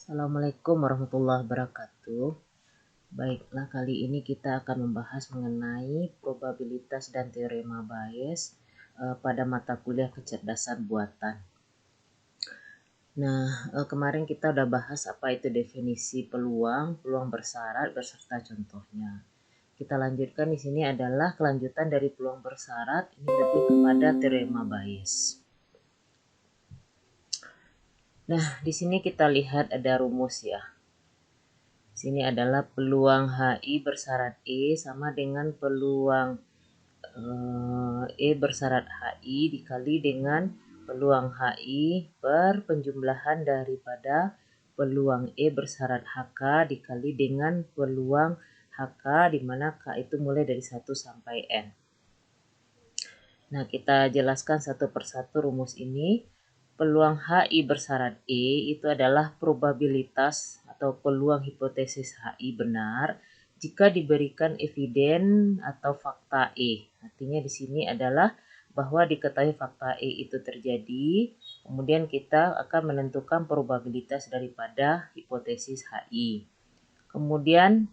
Assalamualaikum warahmatullahi wabarakatuh. Baiklah, kali ini kita akan membahas mengenai probabilitas dan teorema Bayes pada mata kuliah kecerdasan buatan. Nah, kemarin kita udah bahas apa itu definisi peluang bersyarat beserta contohnya. Kita lanjutkan di sini adalah kelanjutan dari peluang bersyarat, ini lebih kepada teorema Bayes. Nah, di sini kita lihat ada rumus ya. Sini adalah peluang HI bersyarat E sama dengan peluang E bersyarat HI dikali dengan peluang HI per penjumlahan daripada peluang E bersyarat HK dikali dengan peluang HK di mana K itu mulai dari 1 sampai N. Nah, kita jelaskan satu persatu rumus ini. Peluang HI bersyarat E itu adalah probabilitas atau peluang hipotesis HI benar jika diberikan eviden atau fakta E. Artinya di sini adalah bahwa diketahui fakta E itu terjadi, kemudian kita akan menentukan probabilitas daripada hipotesis HI. Kemudian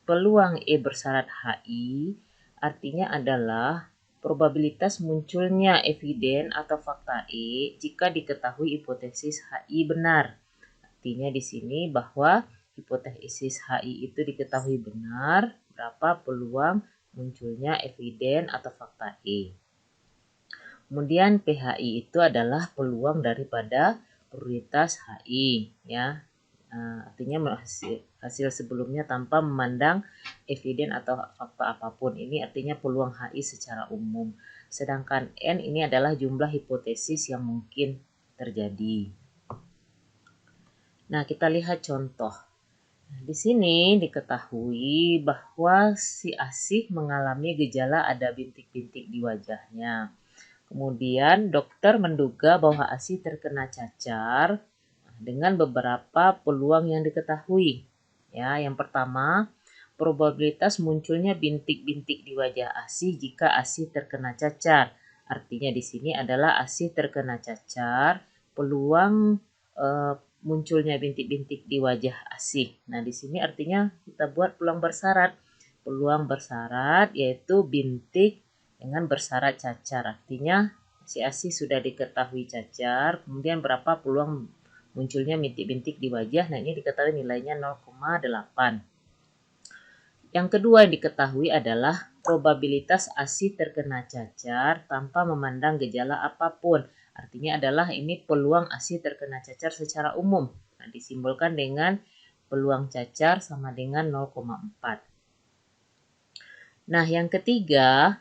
peluang E bersyarat HI artinya adalah probabilitas munculnya eviden atau fakta E jika diketahui hipotesis HI benar. Artinya di sini bahwa hipotesis HI itu diketahui benar, berapa peluang munculnya eviden atau fakta E. Kemudian PHI itu adalah peluang daripada probabilitas HI ya. Artinya hasil sebelumnya tanpa memandang eviden atau fakta apapun. Ini artinya peluang HI secara umum. Sedangkan N ini adalah jumlah hipotesis yang mungkin terjadi. Nah, kita lihat contoh. Di sini diketahui bahwa si Asih mengalami gejala ada bintik-bintik di wajahnya. Kemudian dokter menduga bahwa Asih terkena cacar dengan beberapa peluang yang diketahui. Ya, yang pertama, probabilitas munculnya bintik-bintik di wajah Asih jika Asih terkena cacar. Artinya di sini adalah Asih terkena cacar, peluang munculnya bintik-bintik di wajah Asih. Nah, di sini artinya kita buat peluang bersyarat. Peluang bersyarat yaitu bintik dengan bersyarat cacar. Artinya si Asih sudah diketahui cacar, kemudian berapa peluang munculnya bintik-bintik di wajah. Nah, ini diketahui nilainya 0,8. Yang kedua yang diketahui adalah probabilitas Asih terkena cacar tanpa memandang gejala apapun. Artinya adalah ini peluang Asih terkena cacar secara umum. Nah, disimbolkan dengan peluang cacar sama dengan 0,4. Nah, yang ketiga,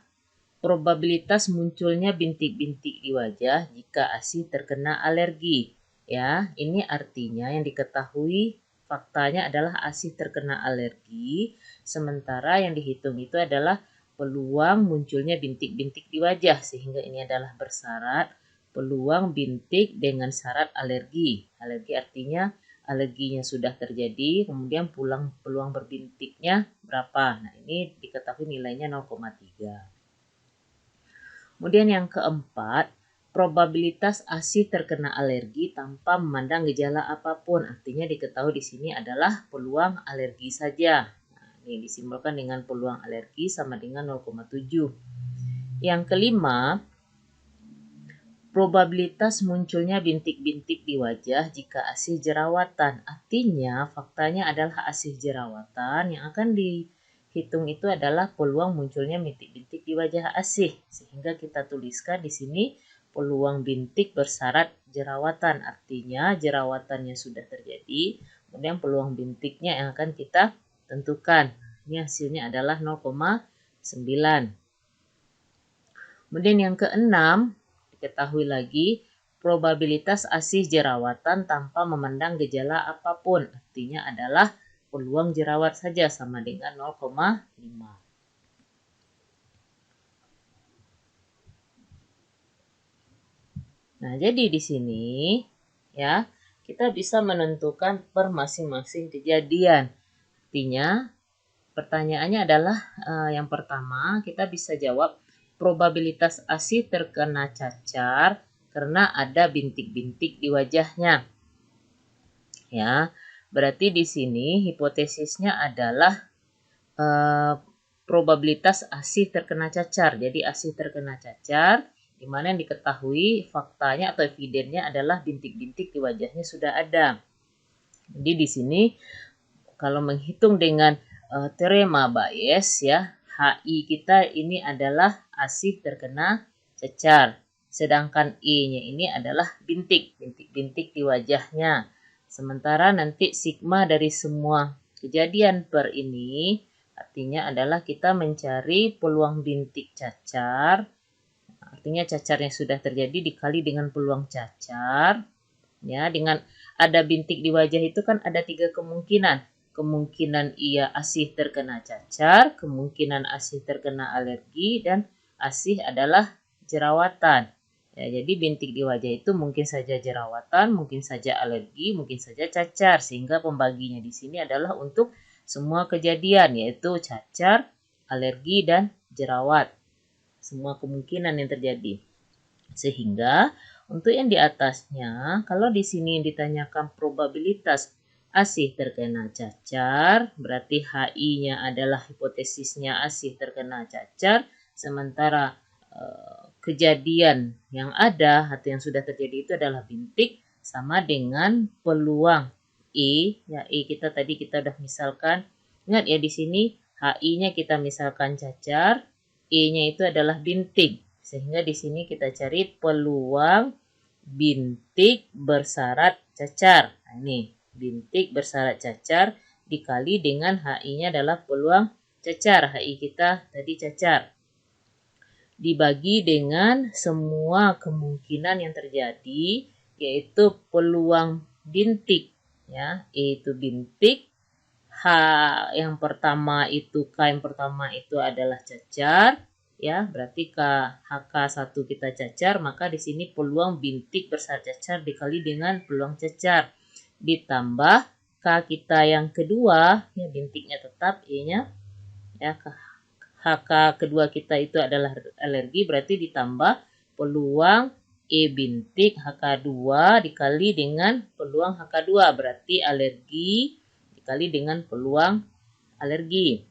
probabilitas munculnya bintik-bintik di wajah jika Asih terkena alergi. Ya, ini artinya yang diketahui faktanya adalah Asih terkena alergi, sementara yang dihitung itu adalah peluang munculnya bintik-bintik di wajah, sehingga ini adalah bersyarat peluang bintik dengan syarat alergi. Alergi artinya alerginya sudah terjadi, kemudian peluang berbintiknya berapa. Nah, ini diketahui nilainya 0,3. Kemudian yang keempat, probabilitas Asih terkena alergi tanpa memandang gejala apapun. Artinya diketahui di sini adalah peluang alergi saja. Nah, ini disimbolkan dengan peluang alergi sama dengan 0,7. Yang kelima, probabilitas munculnya bintik-bintik di wajah jika Asih jerawatan. Artinya faktanya adalah Asih jerawatan, yang akan dihitung itu adalah peluang munculnya bintik-bintik di wajah Asih. Sehingga kita tuliskan di sini peluang bintik bersyarat jerawatan. Artinya jerawatannya sudah terjadi, kemudian peluang bintiknya yang akan kita tentukan. Ini hasilnya adalah 0,9. Kemudian yang keenam, diketahui lagi probabilitas Asih jerawatan tanpa memandang gejala apapun. Artinya adalah peluang jerawat saja sama dengan 0,5. Nah, jadi di sini ya, kita bisa menentukan per masing-masing kejadian. Artinya pertanyaannya adalah yang pertama kita bisa jawab probabilitas Asih terkena cacar karena ada bintik-bintik di wajahnya. Ya, berarti di sini hipotesisnya adalah probabilitas ASIH terkena cacar. Jadi ASIH terkena cacar, di mana yang diketahui faktanya atau evidennya adalah bintik-bintik di wajahnya sudah ada. Jadi di sini kalau menghitung dengan teorema Bayes ya, HI kita ini adalah ASIH terkena cacar. Sedangkan E-nya ini adalah bintik-bintik di wajahnya. Sementara nanti sigma dari semua kejadian per ini artinya adalah kita mencari peluang bintik cacar. Artinya cacar yang sudah terjadi dikali dengan peluang cacar. Ya, dengan ada bintik di wajah itu kan ada 3 kemungkinan. Kemungkinan ia ASIH terkena cacar, kemungkinan ASIH terkena alergi, dan ASIH adalah jerawatan. Ya, jadi bintik di wajah itu mungkin saja jerawatan, mungkin saja alergi, mungkin saja cacar. Sehingga pembaginya di sini adalah untuk semua kejadian, yaitu cacar, alergi, dan jerawat. Semua kemungkinan yang terjadi. Sehingga untuk yang di atasnya, kalau di sini ditanyakan probabilitas ASIH terkena cacar, berarti HI-nya adalah hipotesisnya ASIH terkena cacar, sementara kejadian yang ada atau yang sudah terjadi itu adalah bintik, sama dengan peluang E. Ya, E kita tadi kita udah misalkan, ingat ya di sini HI-nya kita misalkan cacar, E-nya itu adalah bintik. Sehingga di sini kita cari peluang bintik bersyarat cacar. Nah, ini bintik bersyarat cacar dikali dengan HI-nya adalah peluang cacar. HI kita tadi cacar. Dibagi dengan semua kemungkinan yang terjadi, yaitu peluang bintik. Ya, yaitu bintik. H yang pertama itu, K yang pertama itu adalah cacar. Ya, berarti HK1 kita cacar, maka di sini peluang bintik bersyarat cacar dikali dengan peluang cacar. Ditambah K kita yang kedua, ya bintiknya tetap E-nya. Ya, HK kedua kita itu adalah alergi, berarti ditambah peluang E bintik HK2 dikali dengan peluang HK2, berarti alergi dikali dengan peluang alergi.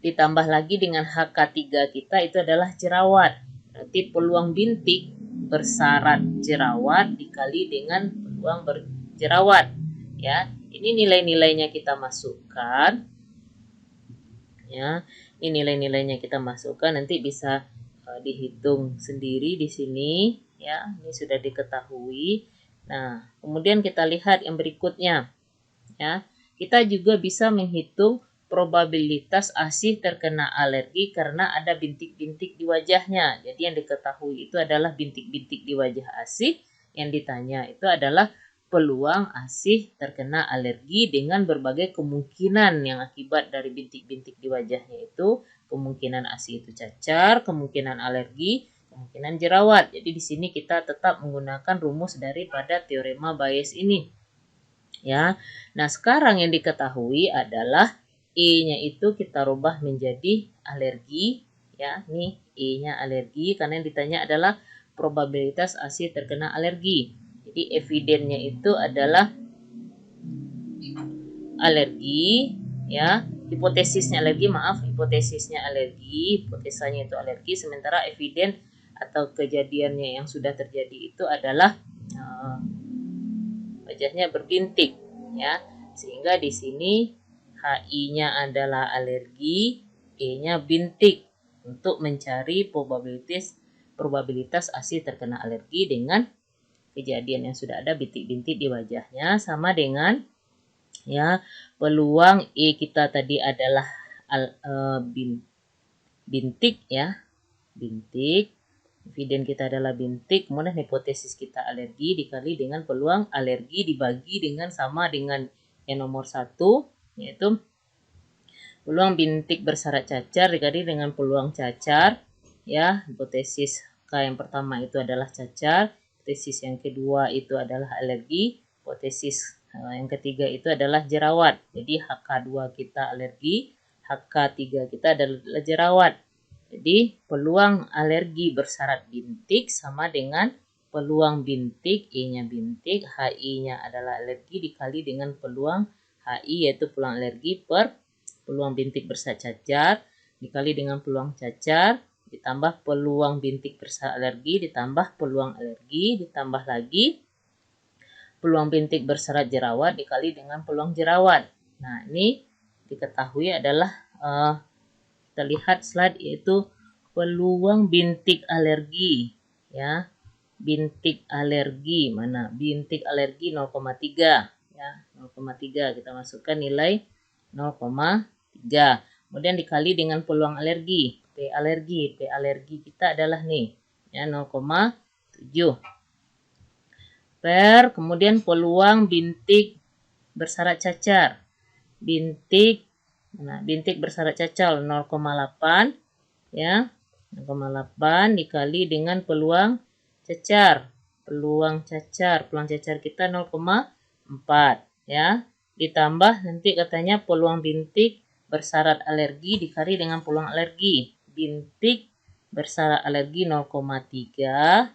Ditambah lagi dengan HK3 kita itu adalah jerawat. Berarti peluang bintik bersyarat jerawat dikali dengan peluang berjerawat. Ya, ini nilai-nilainya kita masukkan. Ya, ini nilai-nilainya kita masukkan, nanti bisa dihitung sendiri di sini. Ya, ini sudah diketahui. Nah, kemudian kita lihat yang berikutnya. Ya, kita juga bisa menghitung probabilitas ASIH terkena alergi karena ada bintik-bintik di wajahnya. Jadi yang diketahui itu adalah bintik-bintik di wajah ASIH. Yang ditanya itu adalah peluang ASIH terkena alergi dengan berbagai kemungkinan yang akibat dari bintik-bintik di wajahnya itu. Kemungkinan ASIH itu cacar, kemungkinan alergi, kemungkinan jerawat. Jadi di sini kita tetap menggunakan rumus daripada teorema Bayes ini. Ya. Nah, sekarang yang diketahui adalah E-nya itu kita rubah menjadi alergi. Ya, nih E-nya alergi karena yang ditanya adalah probabilitas ASIH terkena alergi. Jadi evidennya itu adalah alergi, ya. Hipotesisnya alergi, hipotesanya itu alergi, sementara eviden atau kejadiannya yang sudah terjadi itu adalah wajahnya berbintik, ya. Sehingga di sini HI-nya adalah alergi, E-nya bintik untuk mencari probabilitas ASIH terkena alergi dengan kejadian yang sudah ada bintik-bintik di wajahnya, sama dengan ya peluang E kita tadi adalah bintik, ya, bintik. Eviden kita adalah bintik, kemudian hipotesis kita alergi dikali dengan peluang alergi dibagi dengan sama dengan yang nomor 1, yaitu peluang bintik bersyarat cacar dikali dengan peluang cacar. Ya, hipotesis K yang pertama itu adalah cacar, hipotesis yang kedua itu adalah alergi, hipotesis yang ketiga itu adalah jerawat. Jadi HK2 kita alergi, HK3 kita adalah jerawat. Jadi peluang alergi bersyarat bintik sama dengan peluang bintik, E-nya bintik, HI-nya adalah alergi dikali dengan peluang HI yaitu peluang alergi per peluang bintik bercacar dikali dengan peluang cacar ditambah peluang bintik bersarat alergi ditambah peluang alergi ditambah lagi peluang bintik berserat jerawat dikali dengan peluang jerawat. Nah, ini diketahui adalah kita lihat slide yaitu peluang bintik alergi ya. Bintik alergi mana? Bintik alergi 0,3 ya, 0,3 kita masukkan nilai 0,3. Kemudian dikali dengan peluang alergi. P alergi kita adalah nih ya 0,7. Kemudian peluang bintik bersarat cacar. Bintik bersarat cacar 0,8 ya. 0,8 dikali dengan peluang cacar. Peluang cacar kita 0,4 ya. Ditambah nanti katanya peluang bintik bersarat alergi dikali dengan peluang alergi. Bintik bersarat alergi 0,3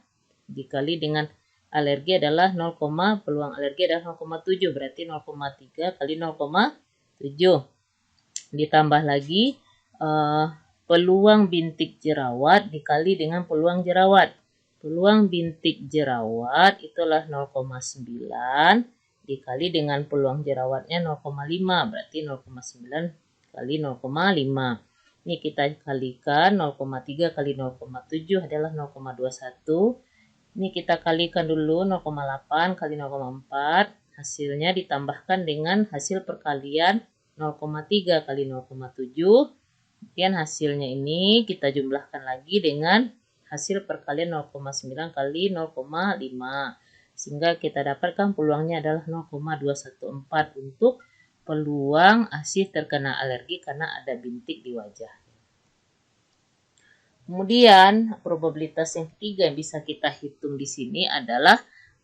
dikali dengan alergi adalah 0, peluang alergi adalah 0,7 berarti 0,3 kali 0,7 ditambah lagi peluang bintik jerawat dikali dengan peluang jerawat. Peluang bintik jerawat itulah 0,9 dikali dengan peluang jerawatnya 0,5 berarti 0,9 kali 0,5. Ini kita kalikan 0,3 kali 0,7 adalah 0,21. Ini kita kalikan dulu 0,8 kali 0,4. Hasilnya ditambahkan dengan hasil perkalian 0,3 kali 0,7. Kemudian hasilnya ini kita jumlahkan lagi dengan hasil perkalian 0,9 kali 0,5. Sehingga kita dapatkan peluangnya adalah 0,214 untuk peluang ASih terkena alergi karena ada bintik di wajah. Kemudian probabilitas yang ketiga yang bisa kita hitung di sini adalah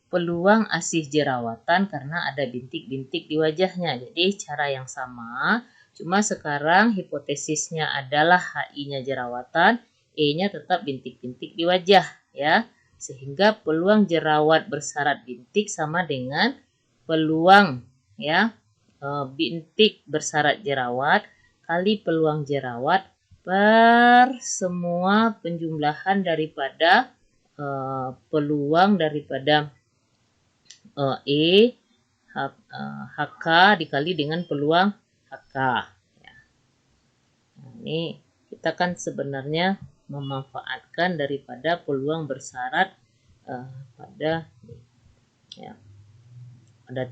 peluang ASih jerawatan karena ada bintik-bintik di wajahnya. Jadi cara yang sama, cuma sekarang hipotesisnya adalah HI-nya jerawatan, E-nya tetap bintik-bintik di wajah ya. Sehingga peluang jerawat bersarat bintik sama dengan peluang ya bintik bersarat jerawat kali peluang jerawat per semua penjumlahan daripada peluang daripada HK dikali dengan peluang HK. Ya. Nah, ini kita kan sebenarnya memanfaatkan daripada peluang bersarat pada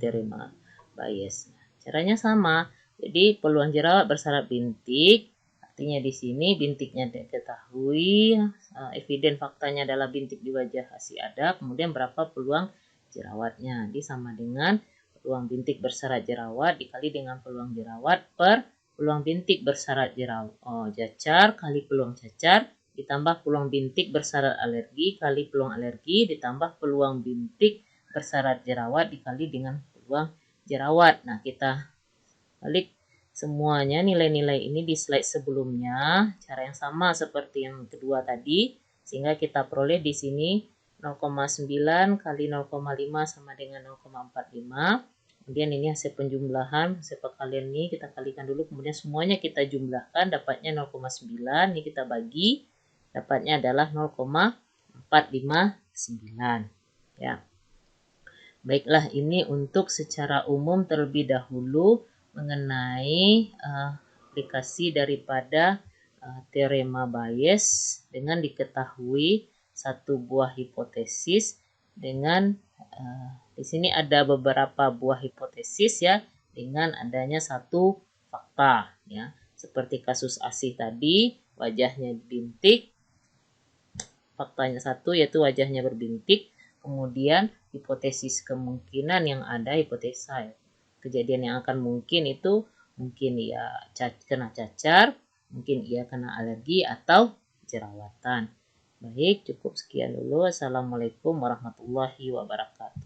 teorema Bayes. Caranya sama. Jadi peluang jerawat bersarat bintik. Artinya di sini bintiknya diketahui, eviden faktanya adalah bintik di wajah masih ada, kemudian berapa peluang jerawatnya. Jadi sama dengan peluang bintik bersarat jerawat dikali dengan peluang jerawat per peluang bintik bersarat jerawat cacar kali peluang cacar ditambah peluang bintik bersarat alergi kali peluang alergi ditambah peluang bintik bersarat jerawat dikali dengan peluang jerawat. Nah, kita balik semuanya nilai-nilai ini di slide sebelumnya, cara yang sama seperti yang kedua tadi, sehingga kita peroleh di sini 0,9 kali 0,5 sama dengan 0,45. Kemudian ini hasil penjumlahan, hasil perkalian ini kita kalikan dulu, kemudian semuanya kita jumlahkan, dapatnya 0,9, ini kita bagi, dapatnya adalah 0,459. Ya. Baiklah, ini untuk secara umum terlebih dahulu mengenai aplikasi daripada teorema Bayes dengan diketahui satu buah hipotesis dengan di sini ada beberapa buah hipotesis ya dengan adanya satu fakta ya seperti kasus ASih tadi wajahnya bintik, faktanya satu yaitu wajahnya berbintik, kemudian hipotesis kemungkinan yang ada hipotesa ya. Kejadian yang akan mungkin itu mungkin ya kena cacar, mungkin ia kena alergi atau jerawatan. Baik, cukup sekian dulu. Assalamualaikum warahmatullahi wabarakatuh.